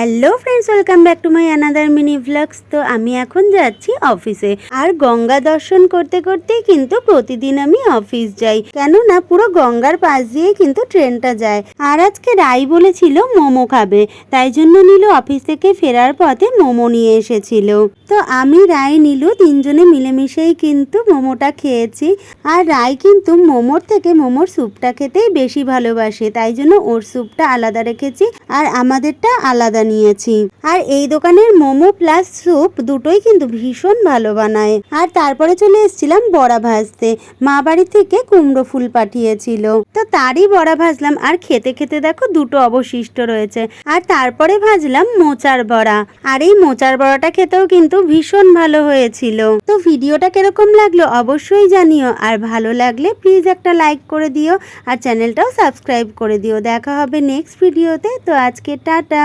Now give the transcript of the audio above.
Hello friends, welcome back to my another mini vlogs. তো আমি এখন যাচ্ছি অফিসে, আর গঙ্গা দর্শন করতে করতেই কিন্তু প্রতিদিন আমি অফিস যাই, কেননা পুরো গঙ্গার পাশ দিয়ে কিন্তু ট্রেনটা যায়। আর আজকে রাই বলেছিল মোমো খাবে, তাই জন্য নীলু অফিস থেকে ফেরার পথে মোমো নিয়ে এসেছিল। তো আমি রাই নীলু তিনজনে মিলেমিশেই কিন্তু মোমোটা খেয়েছি। আর রাই কিন্তু মোমোর থেকে মোমোর স্যুপটা খেতেই বেশি ভালোবাসে, তাই জন্য ওর স্যুপটা আলাদা রেখেছি আর আমাদেরটা আলাদা নিয়েছি। আর এই দোকানের মোমো প্লাস স্যুপ দুটোই কিন্তু ভীষণ ভালো বানায়। আর তারপরে চলে এসেছিলাম বড়া ভাজতে, মা বাড়ি থেকে কুমড়ো ফুল পাঠিয়েছিল, তো তারই বড়া ভাজলাম। আর খেতে খেতে দেখো দুটো অবশিষ্ট রয়েছে। আর তারপরে ভাজলাম মোচার বড়া, আর এই মোচার বড়াটা খেতেও কিন্তু ভীষণ ভালো হয়েছিল। তো ভিডিওটা কিরকম লাগলো অবশ্যই জানিও, আর ভালো লাগলে প্লিজ একটা লাইক করে দিও, আর চ্যানেলটাও সাবস্ক্রাইব করে দিও। দেখা হবে নেক্সট ভিডিওতে। তো আজকে টাটা।